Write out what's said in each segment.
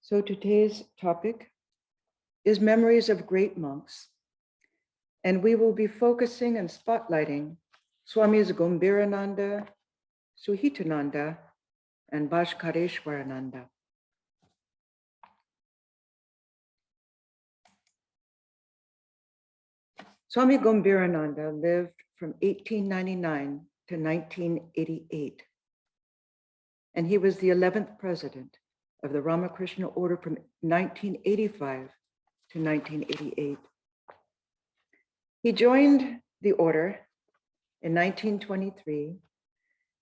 So today's topic is memories of great monks, and we will be focusing and spotlighting Swamis Gombirananda, Suhitananda, and Bhaskareswarananda. Swami Gombirananda lived from 1899 to 1988, and he was the 11th president of the Ramakrishna Order from 1985 to 1988. He joined the order in 1923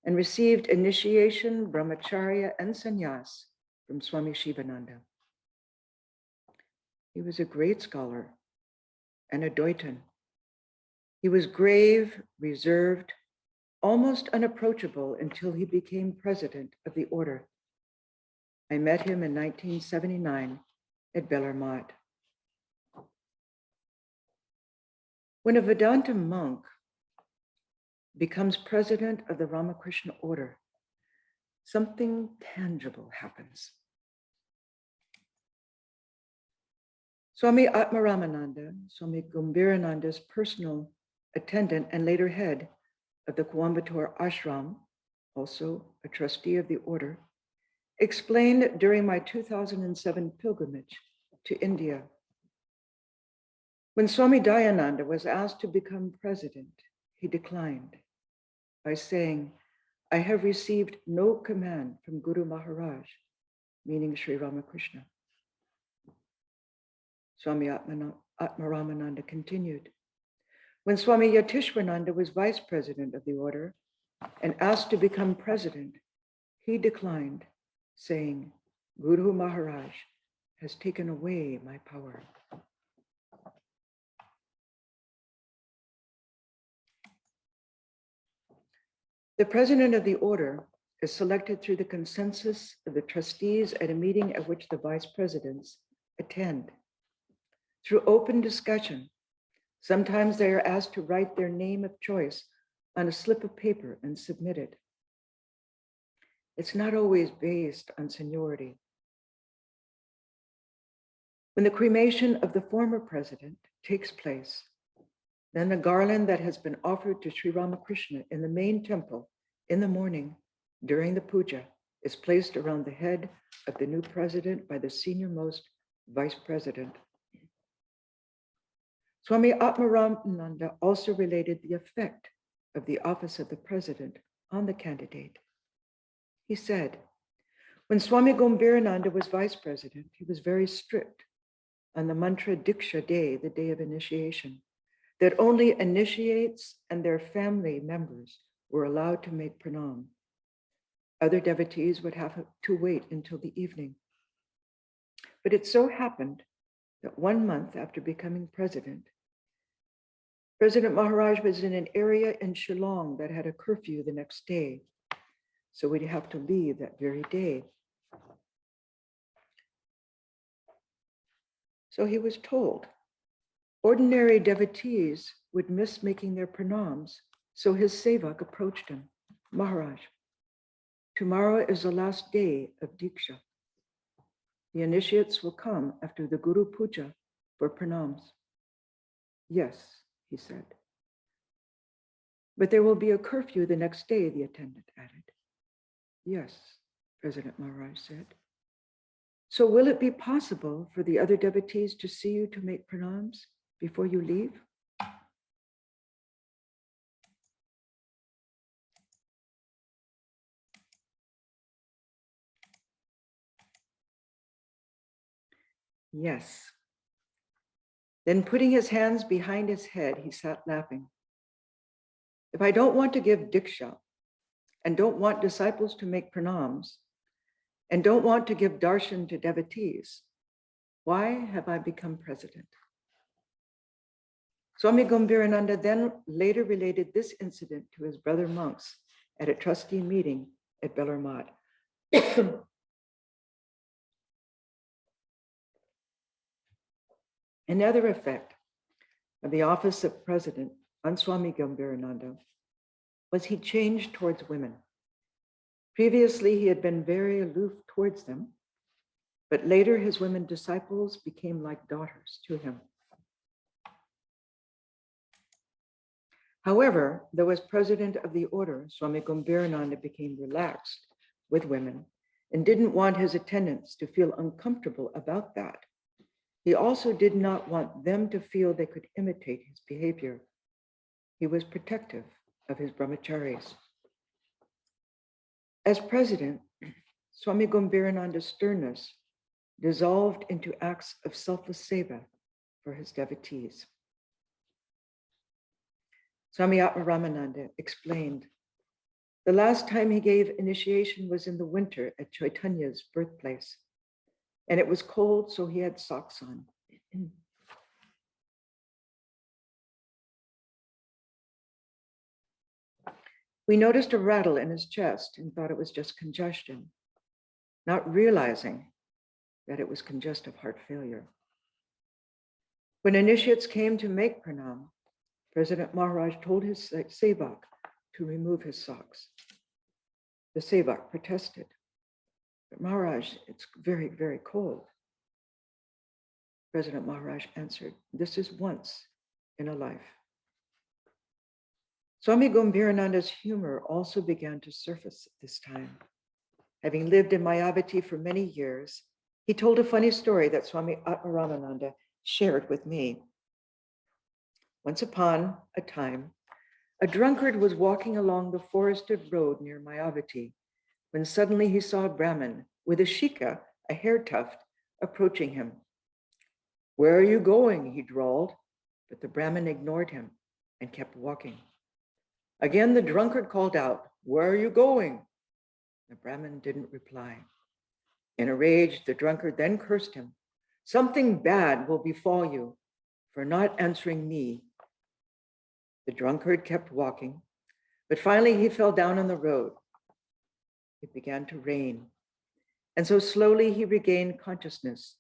and received initiation, brahmacharya, and sannyas from Swami Shivananda. He was a great scholar and a Doitan. He was grave, reserved, almost unapproachable until he became president of the order. I met him in 1979 at Bellarmine. When a Vedanta monk becomes president of the Ramakrishna Order, something tangible happens. Swami Atmaramananda, Swami Gombirananda's personal attendant and later head of the Coimbatore Ashram, also a trustee of the order, explained during my 2007 pilgrimage to India. When Swami Dayananda was asked to become president, he declined by saying, "I have received no command from Guru Maharaj," meaning Sri Ramakrishna. Swami Atmaramananda continued. When Swami Yatishwarananda was vice president of the order and asked to become president, he declined, saying, "Guru Maharaj has taken away my power." The president of the order is selected through the consensus of the trustees at a meeting at which the vice presidents attend. Through open discussion, sometimes they are asked to write their name of choice on a slip of paper and submit it. It's not always based on seniority. When the cremation of the former president takes place, then the garland that has been offered to Sri Ramakrishna in the main temple in the morning during the puja is placed around the head of the new president by the senior-most vice president. Swami Atmaramananda also related the effect of the office of the president on the candidate. He said, when Swami Gombirananda was vice president, he was very strict on the mantra Diksha day, the day of initiation, that only initiates and their family members were allowed to make pranam. Other devotees would have to wait until the evening. But it so happened that 1 month after becoming president, President Maharaj was in an area in Shillong that had a curfew the next day, so we'd have to leave that very day. So he was told, ordinary devotees would miss making their pranams, so his sevak approached him. Maharaj, tomorrow is the last day of Diksha. The initiates will come after the Guru Puja for pranams. Yes, he said. But there will be a curfew the next day, the attendant added. Yes, President Maharaj said. So will it be possible for the other devotees to see you to make pranams before you leave? Yes. Then putting his hands behind his head, he sat laughing. If I don't want to give Diksha and don't want disciples to make pranams and don't want to give darshan to devotees, why have I become president? Swami Gombirananda then later related this incident to his brother monks at a trustee meeting at Bellarmine. Another effect of the office of president on Swami Gombirananda was he changed towards women. Previously, he had been very aloof towards them, but later his women disciples became like daughters to him. However, though as president of the order, Swami Gambhirananda became relaxed with women and didn't want his attendants to feel uncomfortable about that, he also did not want them to feel they could imitate his behavior. He was protective of his brahmacharis. As president, Swami Gambhirananda's sternness dissolved into acts of selfless seva for his devotees. Swami Atmaramananda explained, the last time he gave initiation was in the winter at Chaitanya's birthplace, and it was cold, so he had socks on. We noticed a rattle in his chest and thought it was just congestion, not realizing that it was congestive heart failure. When initiates came to make pranam, President Maharaj told his sevak to remove his socks. The sevak protested, but Maharaj, it's very, very cold. President Maharaj answered, this is once in a life. Swami Gambhirananda's humor also began to surface at this time. Having lived in Mayavati for many years, he told a funny story that Swami Atmaramananda shared with me. Once upon a time, a drunkard was walking along the forested road near Mayavati when suddenly he saw a Brahmin with a shika, a hair tuft, approaching him. Where are you going? He drawled, but the Brahmin ignored him and kept walking. Again, the drunkard called out, where are you going? The Brahmin didn't reply. In a rage, the drunkard then cursed him. Something bad will befall you for not answering me. The drunkard kept walking, but finally he fell down on the road. It began to rain, and so slowly he regained consciousness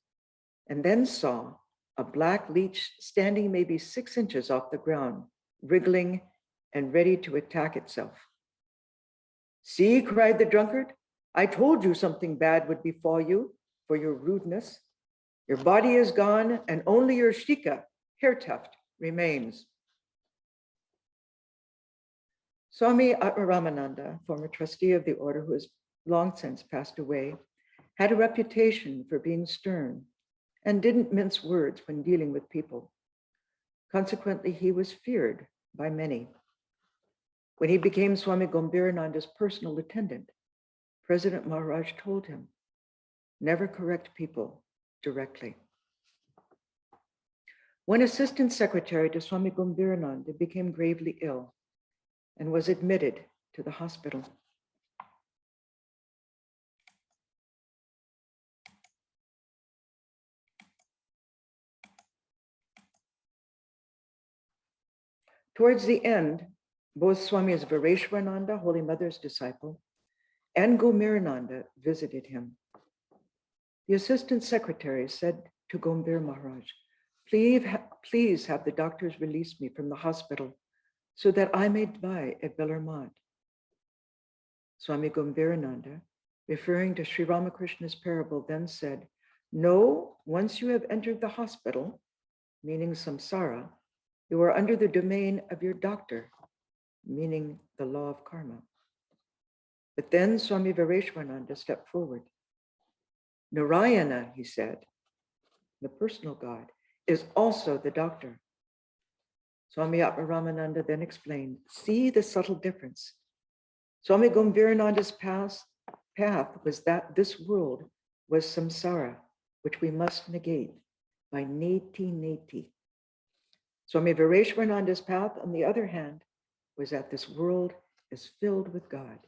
and then saw a black leech standing maybe 6 inches off the ground, wriggling and ready to attack itself. See, cried the drunkard, I told you something bad would befall you for your rudeness. Your body is gone and only your shika, hair tuft, remains. Swami Atmaramananda, former trustee of the order who has long since passed away, had a reputation for being stern and didn't mince words when dealing with people. Consequently, he was feared by many. When he became Swami Gambhirananda's personal attendant, President Maharaj told him, never correct people directly. One assistant secretary to Swami Gambhirananda became gravely ill and was admitted to the hospital. Towards the end, both Swamis Vareshwarananda, Holy Mother's disciple, and Gambhirananda visited him. The assistant secretary said to Gambhir Maharaj, please have the doctors release me from the hospital so that I may die at Bellarmine. Swami Gambhirananda, referring to Sri Ramakrishna's parable, then said, no, once you have entered the hospital, meaning samsara, you are under the domain of your doctor, meaning the law of karma. But then Swami Vareshwarananda stepped forward. Narayana, he said, the personal God, is also the doctor. Swami Atmaramananda then explained, see the subtle difference. Swami Gambhirananda's path was that this world was samsara, which we must negate by neti. Swami Vareshwarananda's path, on the other hand, was that this world is filled with God.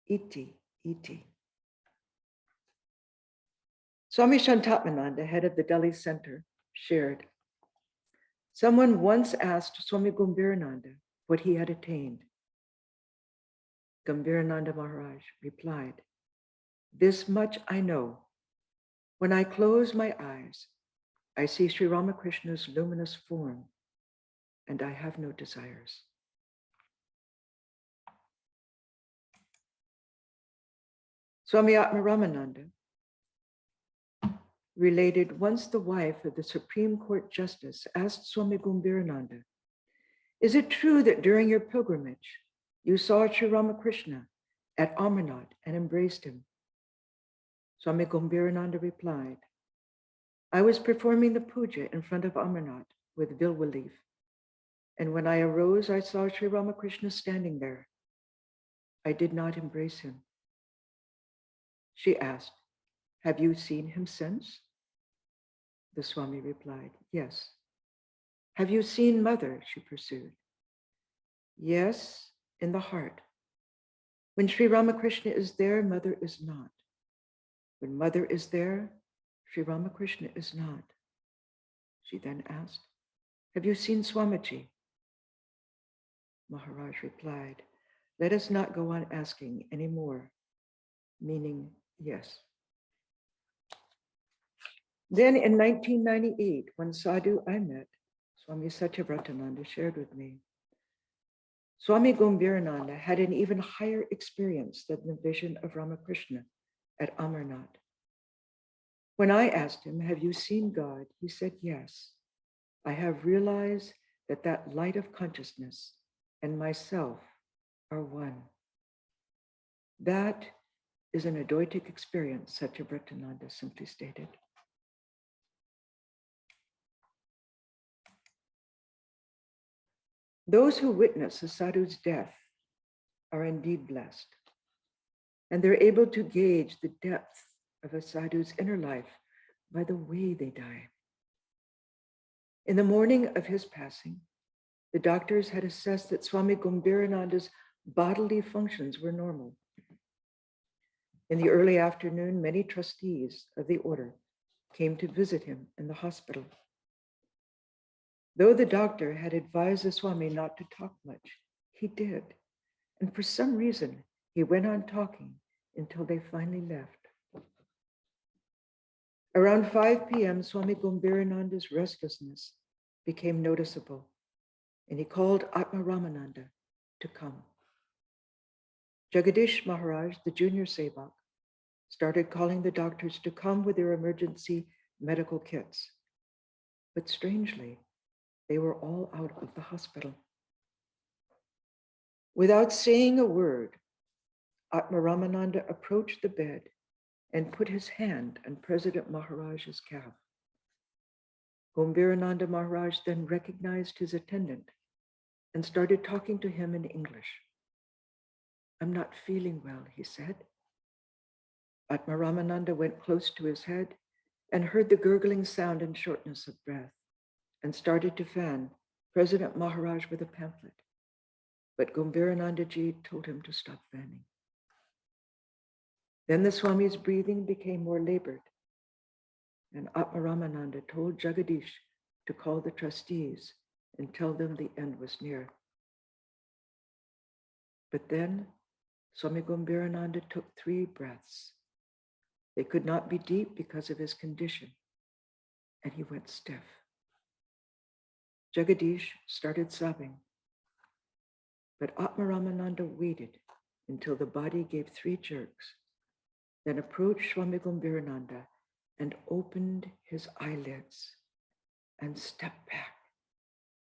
Iti. Swami Shantatmananda, head of the Delhi Center, shared, someone once asked Swami Gambhirananda what he had attained. Gambhirananda Maharaj replied, this much I know. When I close my eyes, I see Sri Ramakrishna's luminous form, and I have no desires. Swami Atmaramananda, related once the wife of the Supreme Court Justice asked Swami Gumbirananda, "Is it true that during your pilgrimage, you saw Sri Ramakrishna at Amarnath and embraced him?" Swami Gumbirananda replied, "I was performing the puja in front of Amarnath with Vilwa leaf, and when I arose, I saw Sri Ramakrishna standing there. I did not embrace him." She asked, "Have you seen him since?" The Swami replied, "Yes." "Have you seen Mother?" she pursued. "Yes, in the heart. When Sri Ramakrishna is there, Mother is not. When Mother is there, Sri Ramakrishna is not." She then asked, "Have you seen Swamiji?" Maharaj replied, "Let us not go on asking any more," meaning yes. Then in 1998, when sadhu I met, Swami Satyavratananda shared with me, Swami Gumbirananda had an even higher experience than the vision of Ramakrishna at Amarnath. When I asked him, "Have you seen God?" he said, "Yes. I have realized that that light of consciousness and myself are one." That is an Advaitic experience, Satyavratananda simply stated. Those who witness a sadhu's death are indeed blessed, and they're able to gauge the depth of a sadhu's inner life by the way they die. In the morning of his passing, the doctors had assessed that Swami Gumbirananda's bodily functions were normal. In the early afternoon, many trustees of the order came to visit him in the hospital. Though the doctor had advised the Swami not to talk much, he did. And for some reason, he went on talking until they finally left. Around 5 p.m., Swami Gumbirananda's restlessness became noticeable, and he called Atma Ramananda to come. Jagadish Maharaj, the junior sevak, started calling the doctors to come with their emergency medical kits. But strangely, they were all out of the hospital. Without saying a word, Atma Ramananda approached the bed and put his hand on President Maharaj's calf. Gumbirananda Maharaj then recognized his attendant and started talking to him in English. "I'm not feeling well," he said. Atma Ramananda went close to his head and heard the gurgling sound and shortness of breath and started to fan President Maharaj with a pamphlet. But Gumbirananda Ji told him to stop fanning. Then the Swami's breathing became more labored, and Atma Ramananda told Jagadish to call the trustees and tell them the end was near. But then Swami Gumbirananda took 3 breaths. They could not be deep because of his condition, and he went stiff. Jagadish started sobbing, but Atma Ramananda waited until the body gave 3 jerks, then approached Swami Gumbirananda and opened his eyelids and stepped back,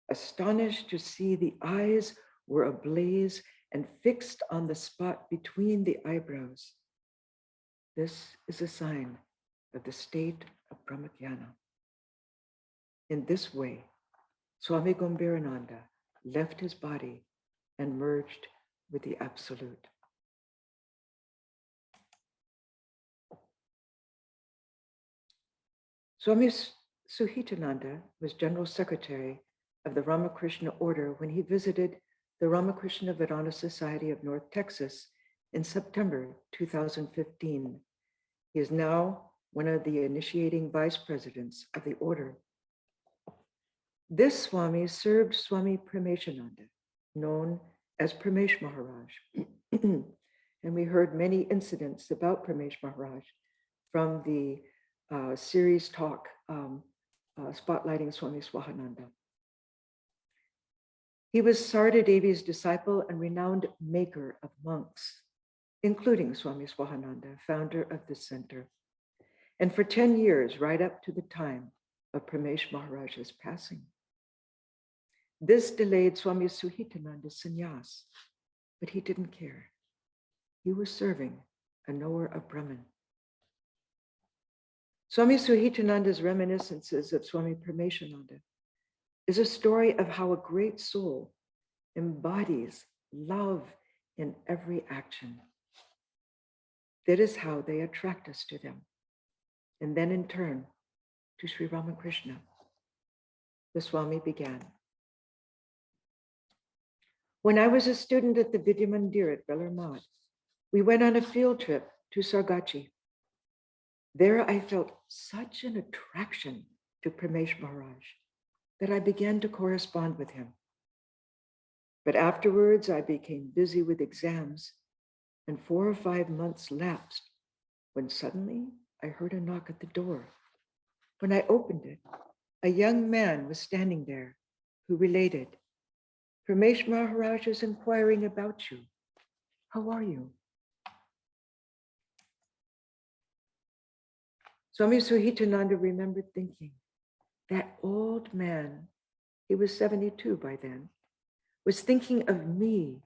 astonished to see the eyes were ablaze and fixed on the spot between the eyebrows. This is a sign of the state of Brahmagyana. In this way, Swami Gumbirananda left his body and merged with the Absolute. Swami Suhitananda was General Secretary of the Ramakrishna Order when he visited the Ramakrishna Vedanta Society of North Texas in September 2015. He is now one of the initiating vice presidents of the order. This Swami served Swami Prameshananda, known as Pramesh Maharaj. And we heard many incidents about Pramesh Maharaj from the series talk spotlighting Swami Swahananda. He was Sarada Devi's disciple and renowned maker of monks, including Swami Swahananda, founder of this center. and for 10 years, right up to the time of Pramesh Maharaj's passing. This delayed Swami Suhitananda's sannyas, but he didn't care. He was serving a knower of Brahman. Swami Suhitananda's reminiscences of Swami Prameshananda is a story of how a great soul embodies love in every action. That is how they attract us to them, and then in turn to Sri Ramakrishna. The Swami began. When I was a student at the Vidya Mandir at Bellarmad, we went on a field trip to Sargachi. There I felt such an attraction to Pramesh Maharaj that I began to correspond with him. But afterwards I became busy with exams, and 4 or 5 months lapsed when suddenly I heard a knock at the door. When I opened it, a young man was standing there who related, Pramesh Maharaj is inquiring about you. How are you? Swami Suhitananda remembered thinking, that old man, he was 72 by then, was thinking of me,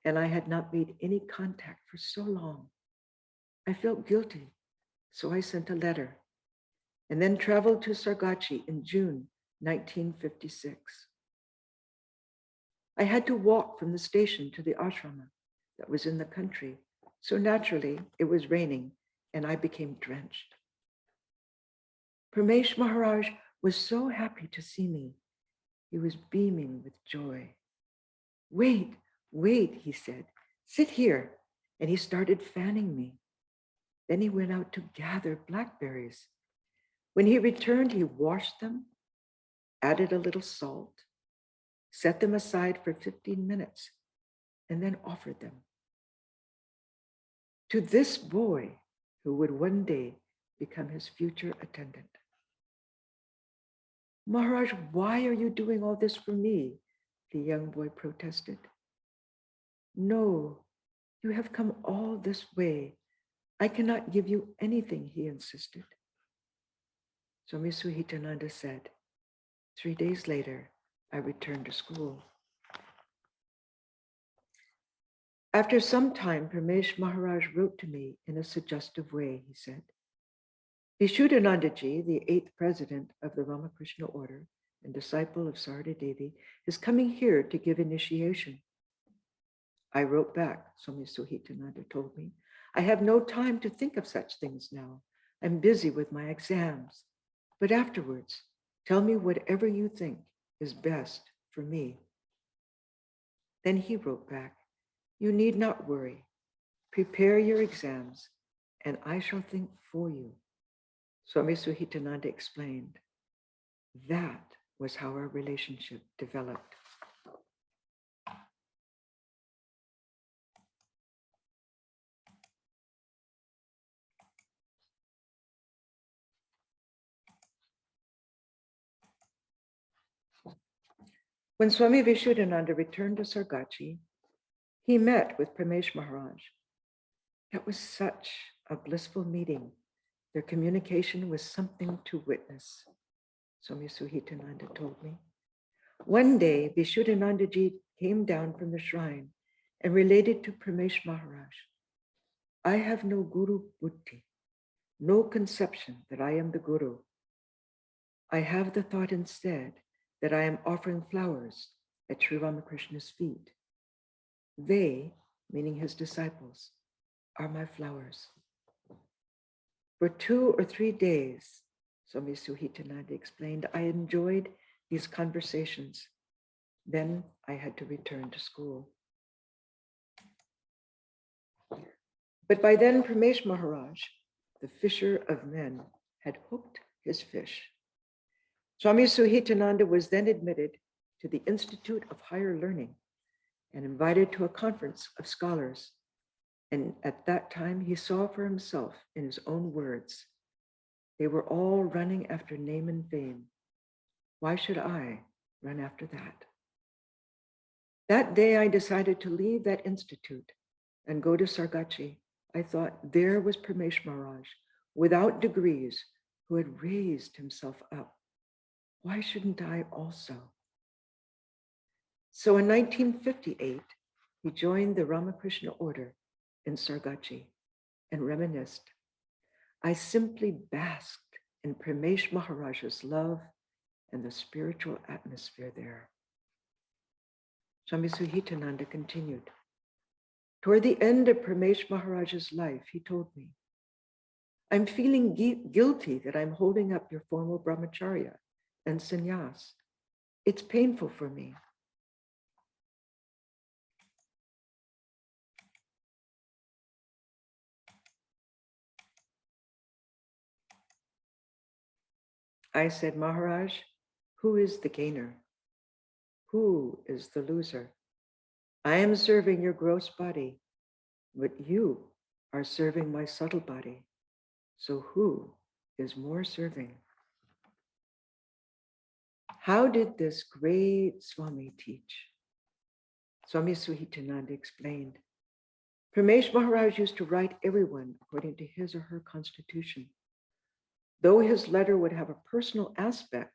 and I had not made any contact for so long. I felt guilty, so I sent a letter and then traveled to Sargachi in June 1956. I had to walk from the station to the ashrama that was in the country, so naturally it was raining and I became drenched. Pramesh Maharaj was so happy to see me. He was beaming with joy. Wait, he said, sit here. And he started fanning me. Then he went out to gather blackberries. When he returned, he washed them, added a little salt, set them aside for 15 minutes, and then offered them to this boy who would one day become his future attendant. Maharaj, why are you doing all this for me? The young boy protested. No, you have come all this way. I cannot give you anything, he insisted. Swami Suhitananda said, 3 days later, I returned to school. After some time, Pramesh Maharaj wrote to me in a suggestive way. He said, Vishuddhanandaji, the 8th president of the Ramakrishna order and disciple of Sarada Devi, is coming here to give initiation. I wrote back, Swami Suhitananda told me, I have no time to think of such things now. I'm busy with my exams. But afterwards, tell me whatever you think is best for me. Then he wrote back, you need not worry. Prepare your exams, and I shall think for you. Swami Suhitananda explained, that was how our relationship developed. When Swami Vishuddhananda returned to Sargachi, he met with Pramesh Maharaj. That was such a blissful meeting. Their communication was something to witness, Swami Suhitananda told me. One day, Vishuddhanandaji came down from the shrine and related to Pramesh Maharaj, I have no guru buddhi, no conception that I am the guru. I have the thought instead that I am offering flowers at Sri Ramakrishna's feet. They, meaning his disciples, are my flowers. For 2 or 3 days, Swami Suhitananda explained, I enjoyed these conversations. Then I had to return to school. But by then, Pramesh Maharaj, the fisher of men, had hooked his fish. Swami Suhitananda was then admitted to the Institute of Higher Learning and invited to a conference of scholars. And at that time, he saw for himself, in his own words, they were all running after name and fame. Why should I run after that? That day, I decided to leave that institute and go to Sargachi. I thought there was Pramesh Maharaj without degrees, who had raised himself up. Why shouldn't I also? So in 1958, he joined the Ramakrishna order in Sargachi and reminisced, I simply basked in Pramesh Maharaj's love and the spiritual atmosphere there. Swami Suhitananda continued, toward the end of Pramesh Maharaj's life, he told me, I'm feeling guilty that I'm holding up your formal brahmacharya and sannyas. It's painful for me. I said, Maharaj, who is the gainer? Who is the loser? I am serving your gross body, but you are serving my subtle body. So who is more serving? How did this great Swami teach? Swami Suhitananda explained, Pramesh Maharaj used to write everyone according to his or her constitution. Though his letter would have a personal aspect,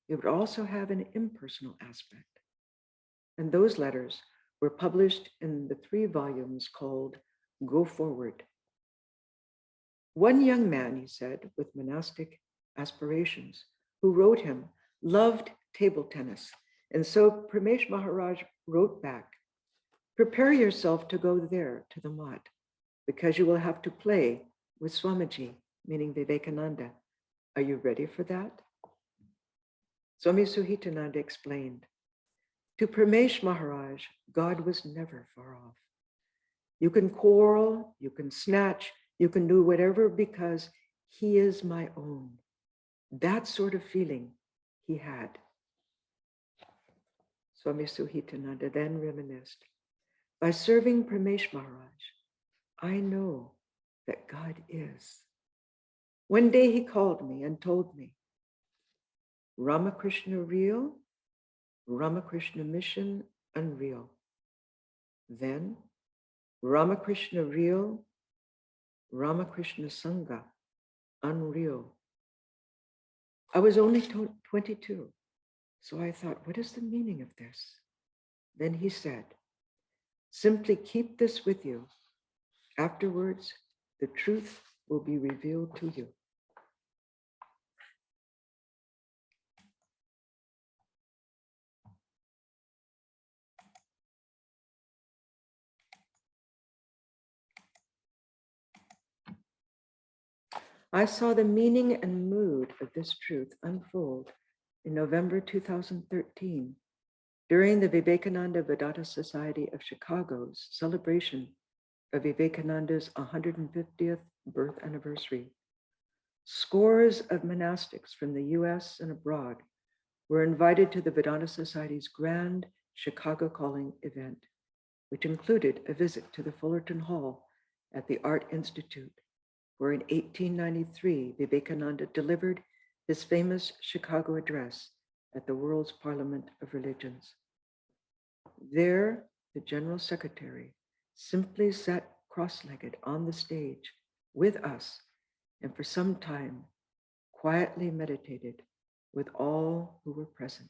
it would also have an impersonal aspect. And those letters were published in the 3 volumes called Go Forward. One young man, he said, with monastic aspirations, who wrote him, loved table tennis. And so Pramesh Maharaj wrote back, prepare yourself to go there to the mat, because you will have to play with Swamiji, meaning Vivekananda. Are you ready for that? Swami Suhitananda explained, to Pramesh Maharaj, God was never far off. You can quarrel, you can snatch, you can do whatever because he is my own. That sort of feeling he had. Swami Suhitananda then reminisced, by serving Pramesh Maharaj, I know that God is. One day he called me and told me, Ramakrishna real, Ramakrishna mission unreal. Then Ramakrishna real, Ramakrishna Sangha unreal. I was only 22, so I thought, what is the meaning of this? Then he said, simply keep this with you. Afterwards, the truth will be revealed to you. I saw the meaning and mood of this truth unfold in November 2013 during the Vivekananda Vedanta Society of Chicago's celebration of Vivekananda's 150th birth anniversary. Scores of monastics from the US and abroad were invited to the Vedanta Society's grand Chicago Calling event, which included a visit to the Fullerton Hall at the Art Institute, where in 1893, Vivekananda delivered his famous Chicago address at the World's Parliament of Religions. There, the General Secretary simply sat cross-legged on the stage with us and for some time quietly meditated with all who were present.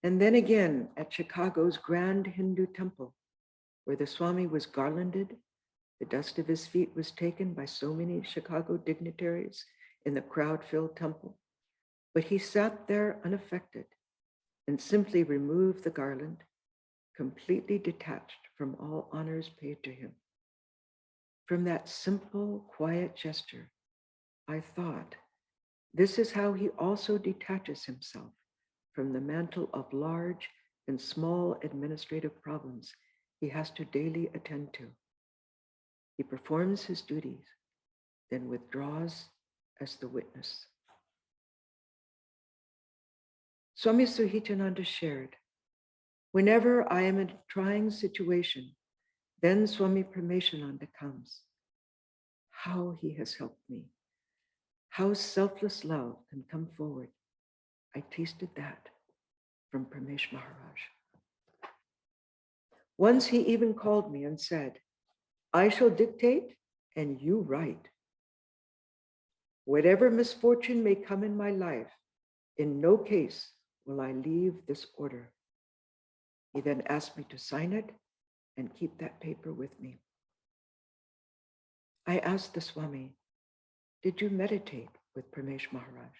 And then again at Chicago's Grand Hindu Temple, where the Swami was garlanded, the dust of his feet was taken by so many Chicago dignitaries in the crowd-filled temple, but he sat there unaffected and simply removed the garland, completely detached from all honors paid to him. From that simple, quiet gesture, I thought, this is how he also detaches himself from the mantle of large and small administrative problems he has to daily attend to. He performs his duties, then withdraws as the witness. Swami Suhitananda shared, whenever I am in a trying situation, then Swami Prameshananda comes. How he has helped me. How selfless love can come forward. I tasted that from Pramesh Maharaj. Once he even called me and said, "I shall dictate and you write. Whatever misfortune may come in my life, in no case will I leave this order." He then asked me to sign it and keep that paper with me. I asked the Swami, "Did you meditate with Pramesh Maharaj?"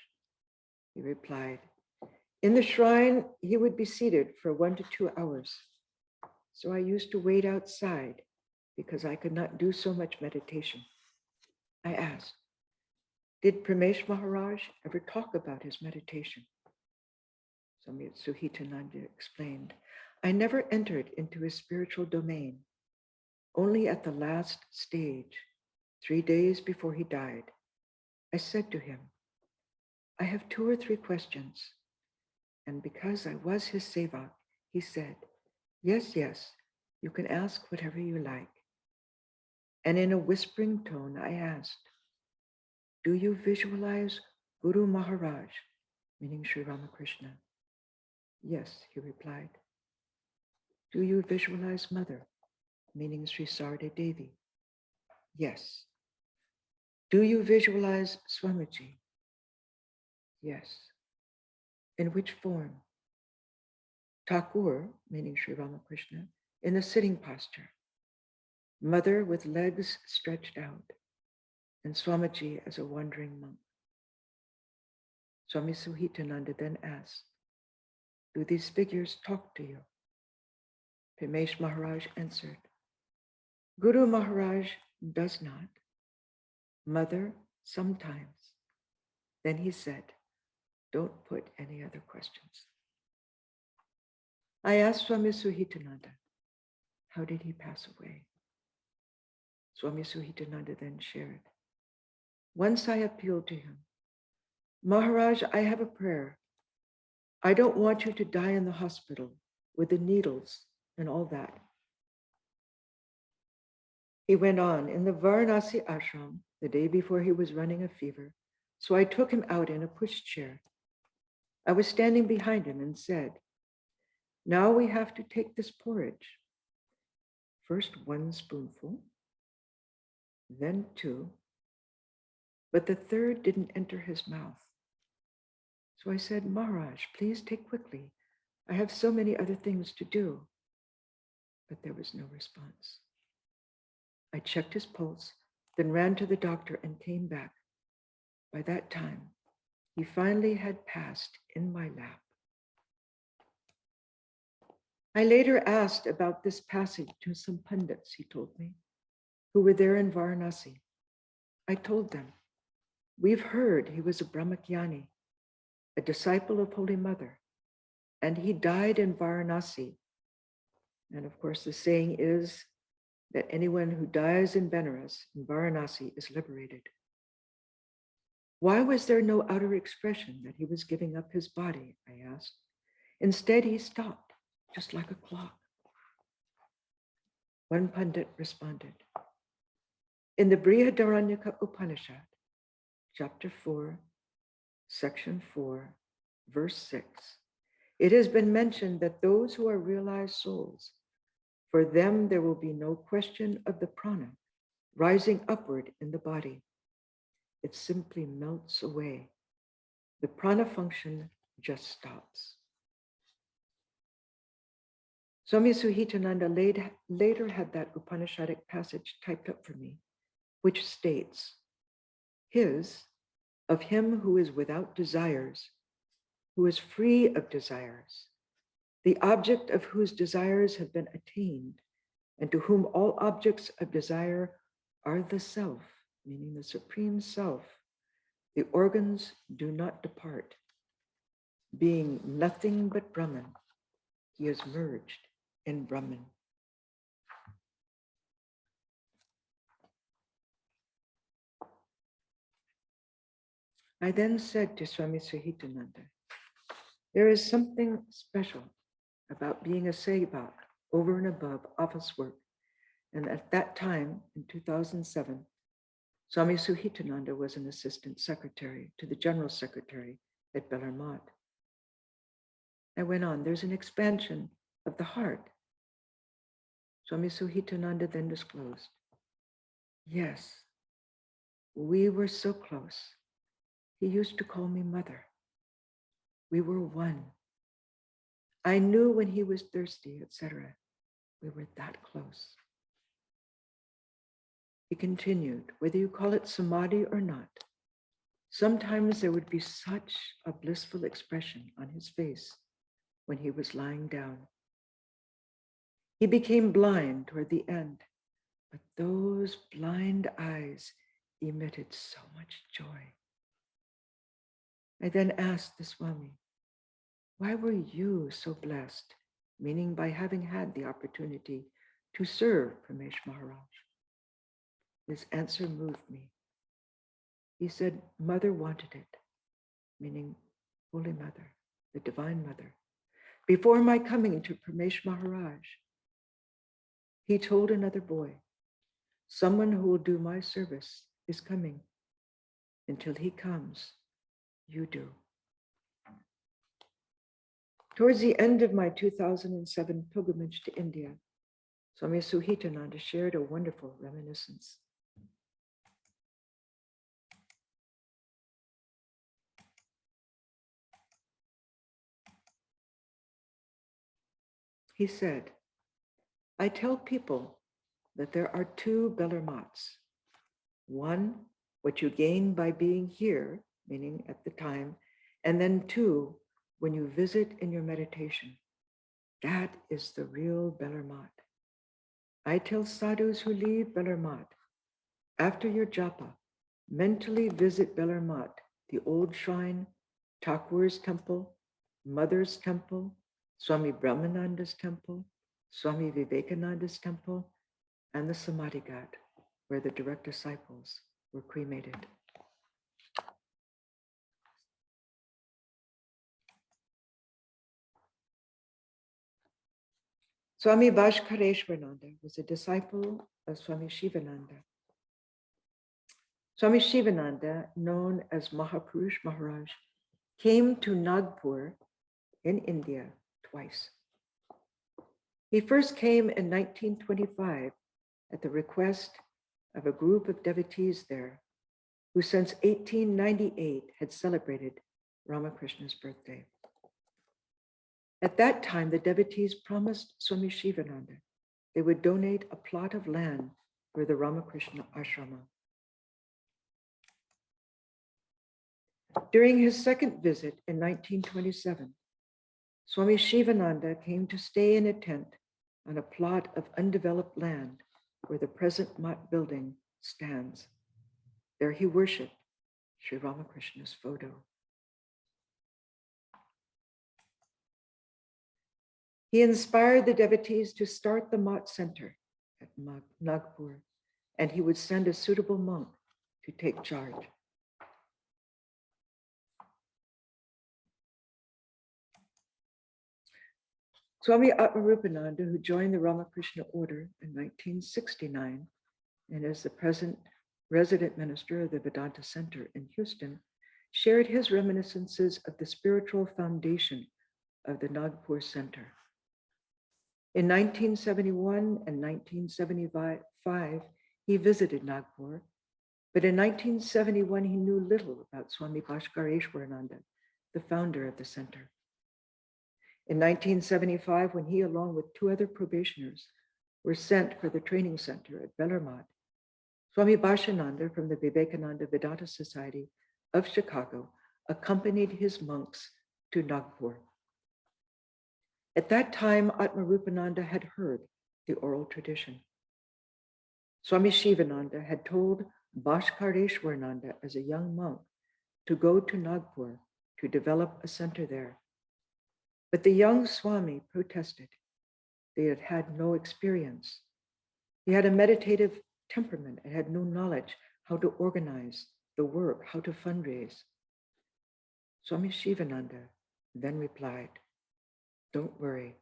He replied, "In the shrine, he would be seated for 1 to 2 hours. So I used to wait outside because I could not do so much meditation." I asked, "Did Pramesh Maharaj ever talk about his meditation?" Swami Suhitananda explained, "I never entered into his spiritual domain. Only at the last stage, 3 days before he died, I said to him, 'I have 2 or 3 questions.' And because I was his sevak, he said, 'Yes, yes, you can ask whatever you like.' And in a whispering tone, I asked, 'Do you visualize Guru Maharaj,' meaning Sri Ramakrishna?" "Yes," he replied. "Do you visualize Mother," meaning Sri Sarda Devi? "Yes." "Do you visualize Swamiji?" "Yes." "In which form?" "Thakur," meaning Sri Ramakrishna, "in the sitting posture. Mother with legs stretched out, and Swamiji as a wandering monk." Swami Suhitananda then asked, "Do these figures talk to you?" Pramesh Maharaj answered, "Guru Maharaj does not. Mother sometimes." Then he said, "Don't put any other questions." I asked Swami Suhitananda, "How did he pass away?" Swami Suhitananda then shared, "Once I appealed to him, 'Maharaj, I have a prayer. I don't want you to die in the hospital with the needles and all that.'" He went on, "In the Varanasi ashram, the day before he was running a fever, so I took him out in a pushchair. I was standing behind him and said, 'Now we have to take this porridge. First 1 spoonful, then 2, but the 3rd didn't enter his mouth. So I said, "Maharaj, please take quickly. I have so many other things to do." But there was no response. I checked his pulse, then ran to the doctor and came back. By that time, he finally had passed in my lap. I later asked about this passage to some pundits, he told me, who were there in Varanasi. I told them, "We've heard he was a Brahmagyani, a disciple of Holy Mother, and he died in Varanasi. And of course, the saying is that anyone who dies in Benares, in Varanasi, is liberated. Why was there no outer expression that he was giving up his body?" I asked. Instead, he stopped, just like a clock. One pundit responded, "In the Brihadaranyaka Upanishad, chapter 4, section 4, verse 6, it has been mentioned that those who are realized souls, for them there will be no question of the prana rising upward in the body. It simply melts away. The prana function just stops." Swami Suhitananda later had that Upanishadic passage typed up for me, which states, of him who is without desires, who is free of desires, the object of whose desires have been attained, and to whom all objects of desire are the self, meaning the supreme self. The organs do not depart. Being nothing but Brahman, he is merged in Brahman. I then said to Swami Suhitananda, "There is something special about being a sevak over and above office work." And at that time, in 2007, Swami Suhitananda was an assistant secretary to the general secretary at Bellarmont. I went on, "There's an expansion of the heart. Swami Suhitananda then disclosed, yes, we were so close. He used to call me mother. We were one. I knew when he was thirsty, etc. We were that close. He continued, whether you call it samadhi or not, sometimes there would be such a blissful expression on his face when he was lying down. He became blind toward the end, but those blind eyes emitted so much joy. I then asked the Swami, why were you so blessed, meaning by having had the opportunity to serve Pramesh Maharaj? His answer moved me. He said, Mother wanted it, meaning Holy Mother, the Divine Mother. Before my coming to Pramesh Maharaj, he told another boy, someone who will do my service is coming. Until he comes, you do. Towards the end of my 2007 pilgrimage to India, Swami Suhitananda shared a wonderful reminiscence. He said, I tell people that there are two Bellarmats. One, what you gain by being here, meaning at the time, and then two, when you visit in your meditation. That is the real Bellarmat. I tell sadhus who leave Bellarmat, after your japa, mentally visit Bellarmat, the old shrine, Thakur's temple, Mother's temple, Swami Brahmananda's temple, Swami Vivekananda's temple, and the Samadhi Ghat, where the direct disciples were cremated. Swami Bhaskareswarananda was a disciple of Swami Shivananda. Swami Shivananda, known as Mahapurush Maharaj, came to Nagpur in India twice. He first came in 1925 at the request of a group of devotees there who since 1898 had celebrated Ramakrishna's birthday. At that time, the devotees promised Swami Shivananda they would donate a plot of land for the Ramakrishna ashrama. During his second visit in 1927, Swami Shivananda came to stay in a tent on a plot of undeveloped land where the present Mat building stands. There he worshipped Sri Ramakrishna's photo. He inspired the devotees to start the Mat Center at Nagpur, and he would send a suitable monk to take charge. Swami Atmarupananda, who joined the Ramakrishna order in 1969 and is the present resident minister of the Vedanta Center in Houston, shared his reminiscences of the spiritual foundation of the Nagpur Center. In 1971 and 1975, he visited Nagpur, but in 1971, he knew little about Swami Bhaskareswarananda, the founder of the center. In 1975, when he, along with two other probationers, were sent for the training center at Bellarmat, Swami Bhashananda from the Vivekananda Vedanta Society of Chicago accompanied his monks to Nagpur. At that time, Atmarupananda had heard the oral tradition. Swami Shivananda had told Bhaskareswarananda as a young monk to go to Nagpur to develop a center there. But the young Swami protested. They had had no experience. He had a meditative temperament and had no knowledge how to organize the work, how to fundraise. Swami Shivananda then replied, don't worry,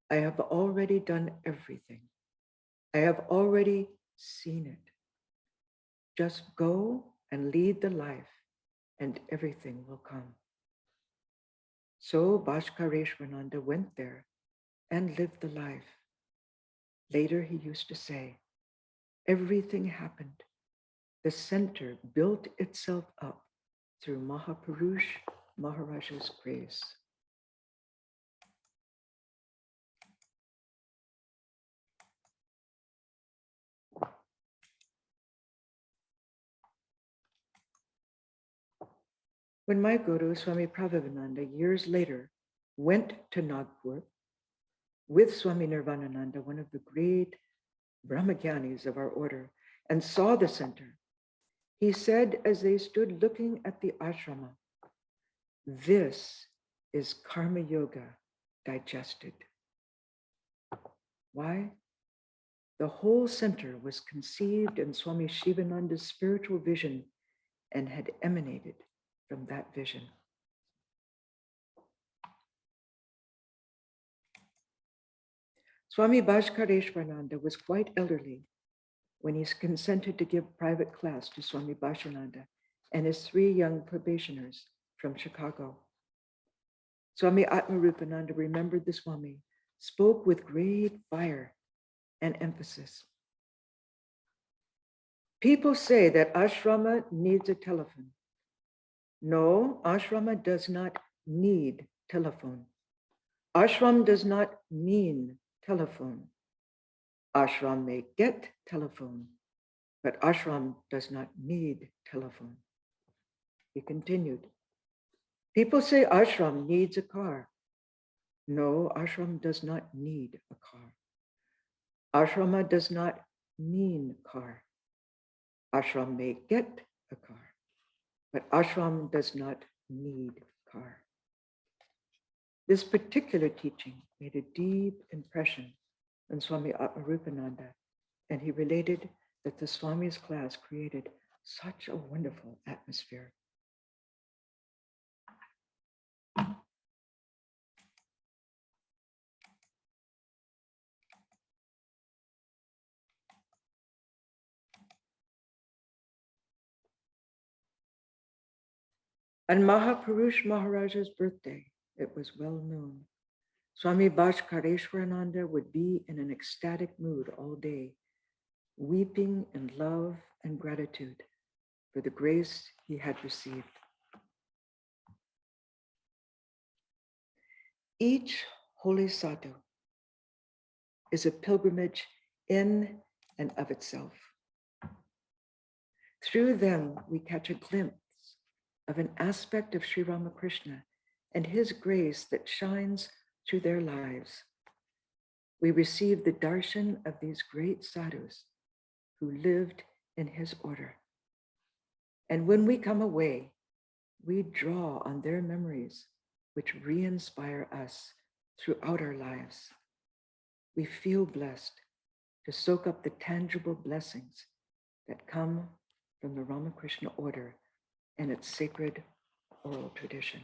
I have already done everything. I have already seen it. Just go and lead the life and everything will come. So Bhaskareswarananda went there and lived the life. Later, he used to say, everything happened. The center built itself up through Mahapurush Maharaja's grace. When my Guru, Swami Prabhavananda, years later went to Nagpur with Swami Nirvanananda, one of the great Brahmagyanis of our order, and saw the center, he said as they stood looking at the ashrama, this is Karma Yoga digested. Why? The whole center was conceived in Swami Shivananda's spiritual vision and had emanated from that vision. Swami Bhaskareswarananda was quite elderly when he consented to give private class to Swami Bhashananda and his 3 young probationers from Chicago. Swami Atmarupananda remembered the Swami, spoke with great fire and emphasis. People say that ashrama needs a telephone. No, ashrama does not need telephone. Ashram does not mean telephone. Ashram may get telephone, but ashram does not need telephone. He continued, people say ashram needs a car. No, ashram does not need a car. Ashrama does not mean car. Ashram may get a car, but ashram does not need car. This particular teaching made a deep impression on Swami Atmarupananda, and he related that the Swami's class created such a wonderful atmosphere. On Mahapurush Maharaja's birthday, it was well known, Swami Bhaskareswarananda would be in an ecstatic mood all day, weeping in love and gratitude for the grace he had received. Each holy sadhu is a pilgrimage in and of itself. Through them, we catch a glimpse of an aspect of Sri Ramakrishna and his grace that shines through their lives. We receive the darshan of these great sadhus who lived in his order. And when we come away, we draw on their memories, which re-inspire us throughout our lives. We feel blessed to soak up the tangible blessings that come from the Ramakrishna order and its sacred oral tradition.